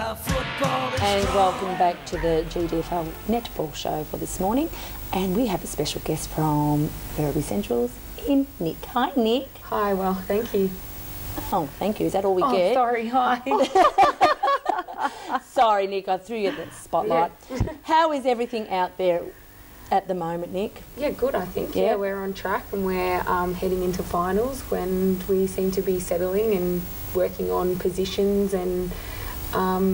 And welcome back to the GDFL Netball Show for this morning. And we have a special guest from Werribee Centrals in Nic. Hi, Nic. Hi, well, thank you. Oh, thank you. Is that all we get? Sorry, hi. Sorry, Nic, I threw you at the spotlight. Yeah. How is everything out there at the moment, Nic? Yeah, good, I think. Yeah, we're on track and we're heading into finals when we seem to be settling and working on positions and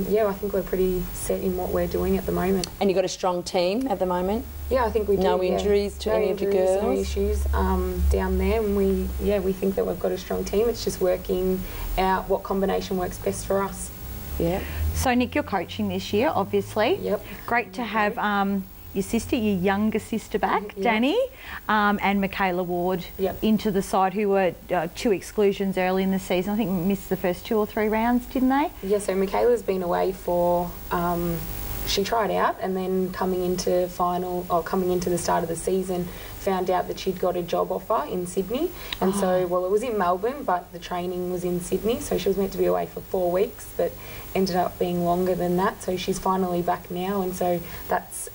yeah, I think we're pretty set in what we're doing at the moment. And you've got a strong team at the moment? Yeah, I think we do. No injuries to any of your girls? No issues down there, and we think that we've got a strong team. It's just working out what combination works best for us. Yeah. So, Nic, you're coaching this year, obviously. Yep. Great to have your sister, your younger sister back, Danny, and Michaela Ward into the side, who were 2 exclusions early in the season. I think missed the first 2 or 3 rounds, didn't they? Yeah, so Michaela's been away for... she tried out and then coming into the start of the season found out that she'd got a job offer in Sydney, and so, well, it was in Melbourne but the training was in Sydney, so she was meant to be away for 4 weeks but ended up being longer than that, so she's finally back now, and so that's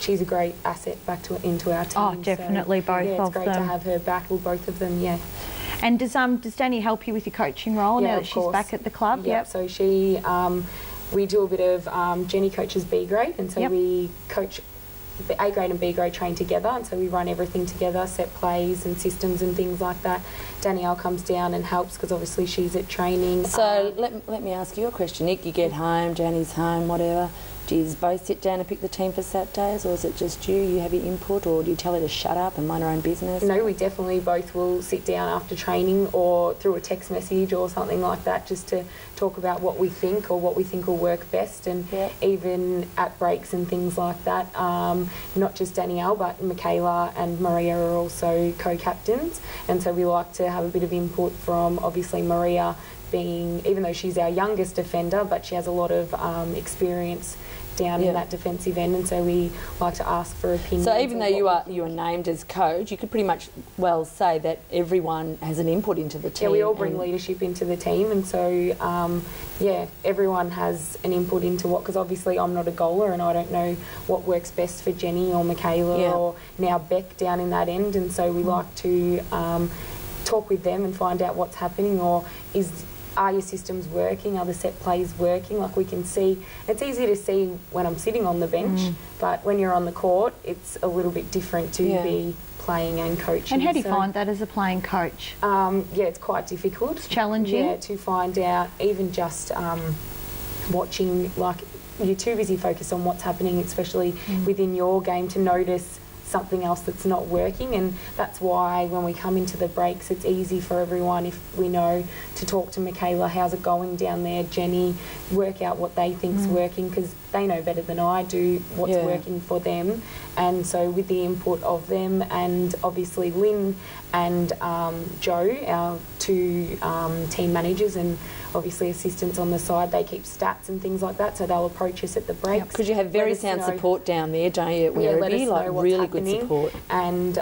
she's a great asset back into our team. Oh, definitely, so, both of them. Yeah, it's great to have her back, or both of them, yeah. And does Danny help you with your coaching role now that she's back at the club? Yep. So she... we do a bit of, Jenny coaches B grade, and so we coach the A grade and B grade train together, and so we run everything together, set plays and systems and things like that. Danielle comes down and helps because obviously she's at training. So let me ask you a question, Nic. You get home, Danny's home, whatever. Do you both sit down and pick the team for Saturdays, or is it just you have your input, or do you tell her to shut up and mind her own business? No, we definitely both will sit down after training or through a text message or something like that, just to talk about what we think or what we think will work best, and even at breaks and things like that. Not just Danielle, but Michaela and Maria are also co-captains, and so we like to have a bit of input from, obviously, Maria being, even though she's our youngest defender, but she has a lot of experience down in that defensive end, and so we like to ask for opinions. So even though you are named as coach, you could pretty much well say that everyone has an input into the team. Yeah, we all bring leadership into the team, and so yeah, everyone has an input into what, because obviously I'm not a goaler and I don't know what works best for Jenny or Michaela or now Beck down in that end, and so we like to talk with them and find out what's happening, or are your systems working? Are the set plays working? Like, we can see, it's easy to see when I'm sitting on the bench, but when you're on the court, it's a little bit different to be playing and coaching. And how do you find that as a playing coach? Yeah, it's quite difficult. It's challenging. Yeah, to find out, even just watching, like, you're too busy focused on what's happening, especially within your game, to notice something else that's not working, and that's why when we come into the breaks, it's easy for everyone, if we know, to talk to Michaela, how's it going down there, Jenny, work out what they think's working, because they know better than I do what's working for them, and so with the input of them, and obviously Lynn and Joe, our 2 team managers, and obviously assistants on the side, they keep stats and things like that, so they'll approach us at the breaks. Because you have very sound support down there, don't you, at Werribee? Like, really good support. And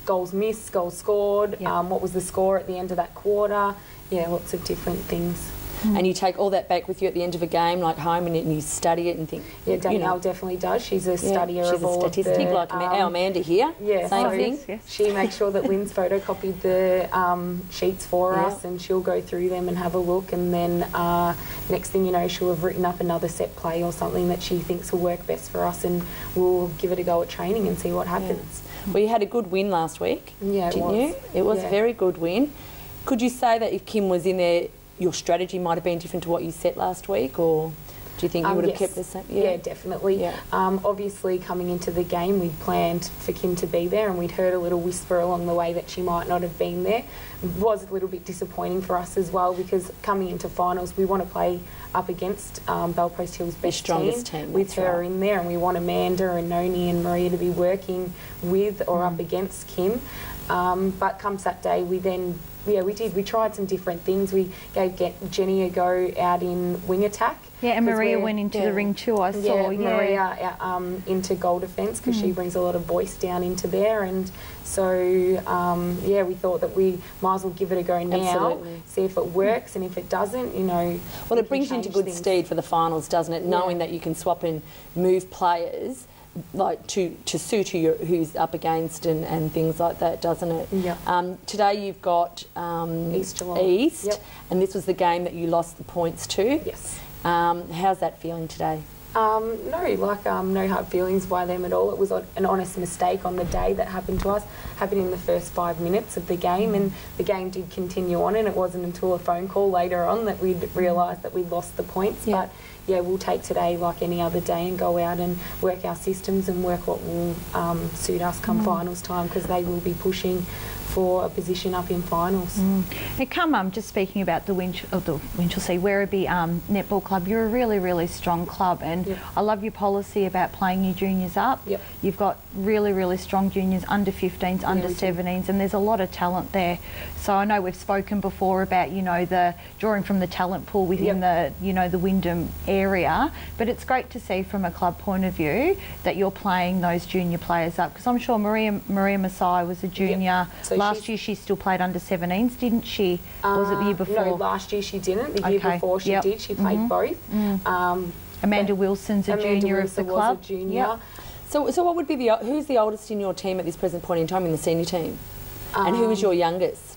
goals missed, goals scored, what was the score at the end of that quarter, lots of different things. And you take all that back with you at the end of a game, like home, and you study it and think... Yeah, Danielle definitely does. She's a studier of all of the... She's a statistic, like our Amanda here. Yeah, same thing. Yes. She makes sure that Lynn's photocopied the sheets for us, and she'll go through them and have a look, and then next thing you know, she'll have written up another set play or something that she thinks will work best for us, and we'll give it a go at training and see what happens. Well, you had a good win last week, didn't you? It was a very good win. Could you say that if Kim was in there, your strategy might have been different to what you set last week, or do you think you would have kept the same? Yeah, definitely. Yeah. Obviously, coming into the game, we'd planned for Kim to be there, and we'd heard a little whisper along the way that she might not have been there. It was a little bit disappointing for us as well, because coming into finals, we want to play up against Bellpost Hill's best strongest team with her in there, and we want Amanda and Noni and Maria to be working with or up against Kim. But come Saturday, we tried some different things. We gave Jenny a go out in wing attack. Yeah, and Maria went into the ring too, I saw. Yeah, Maria into goal defence because she brings a lot of voice down into there. And so, we thought that we might as well give it a go now, see if it works, and if it doesn't, you know... Well, it brings you into good stead for the finals, doesn't it? Knowing that you can swap and move players like to suit who's up against and things like that, doesn't it? Yeah. Today you've got East Geelong. And this was the game that you lost the points to. Yes. How's that feeling today? No hard feelings by them at all. It was an honest mistake on the day that happened to us. Happened in the first 5 minutes of the game, and the game did continue on, and it wasn't until a phone call later on that we'd realised that we'd lost the points. Yeah. But yeah, we'll take today like any other day and go out and work our systems and work what will suit us come finals time, because they will be pushing for a position up in finals. Now, just speaking about the Werribee Netball Club, you're a really, really strong club, and I love your policy about playing your juniors up. You've got really, really strong juniors, under 15s, under 17s, and there's a lot of talent there. So I know we've spoken before about, you know, the drawing from the talent pool within the, you know, the Wyndham area, but it's great to see from a club point of view that you're playing those junior players up, because I'm sure Maria Masai was a junior. So last year she still played under 17s, didn't she? Or was it the year before? No, last year she didn't. The year before she did. She played both. Amanda Wilson's a junior of the club. Was a junior. So what would be who's the oldest in your team at this present point in time in the senior team? And who is your youngest?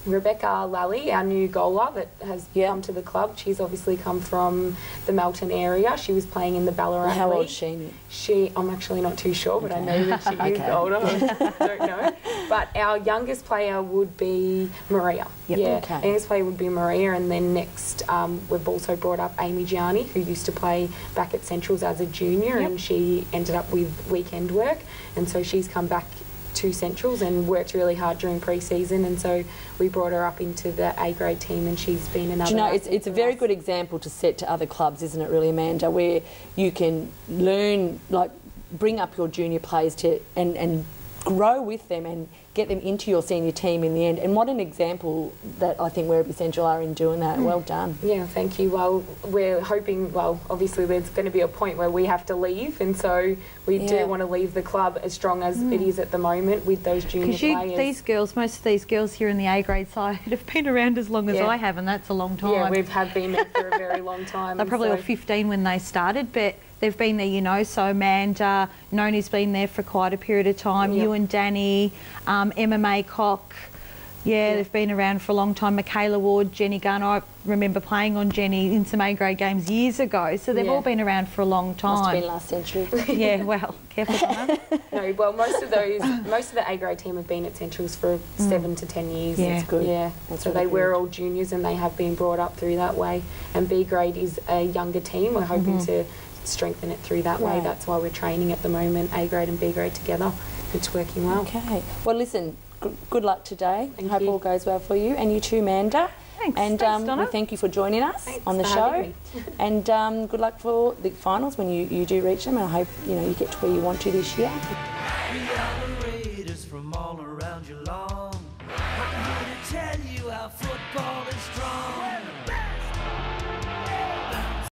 Rebecca Lally, our new goaler that has come to the club. She's obviously come from the Melton area. She was playing in the Ballarat How League. old is she? I'm actually not too sure, but I know that she is older. I don't know. But our youngest player would be Maria. Youngest player would be Maria, and then next we've also brought up Amy Gianni, who used to play back at Centrals as a junior, and she ended up with weekend work, and so she's come back to Centrals and worked really hard during pre-season, and so we brought her up into the A-grade team, and she's been another... Do you know, it's a very good example to set to other clubs, isn't it really, Amanda, where you can learn, like, bring up your junior players to and grow with them and get them into your senior team in the end. And what an example that I think Werribee Central are in doing that. Well done. Yeah, thank you. Well, we're hoping, well, obviously there's going to be a point where we have to leave, and so we do want to leave the club as strong as it is at the moment with those junior players. Because these girls, most of these girls here in the A-grade side have been around as long as I have, and that's a long time. Yeah, we have been there for a very long time. They probably were 15 when they started, but they've been there, you know, so Amanda, Noni's been there for quite a period of time, you and Danny, Emma Maycock, they've been around for a long time, Michaela Ward, Jenny Gunn, I remember playing on Jenny in some A-grade games years ago, so they've all been around for a long time. Must have been last century. Yeah, well, careful, Donna. No, well, most of the A-grade team have been at Centrals for 7 to 10 years. Yeah, that's good. Yeah, that's so really they were all juniors and they have been brought up through that way, and B-grade is a younger team. We're hoping to strengthen it through that way. That's why we're training at the moment, A-grade and B-grade together. It's working well. Okay. Well, listen, good luck today. Thank Hope you. all goes well for you, and you too, Amanda. Thanks. And Thanks, Donna. we thank you for joining us on the for show. having me. And good luck for the finals when you do reach them. And I hope you get to where you want to this year. We are the Raiders from all around Geelong. I'm here to tell you how football is strong.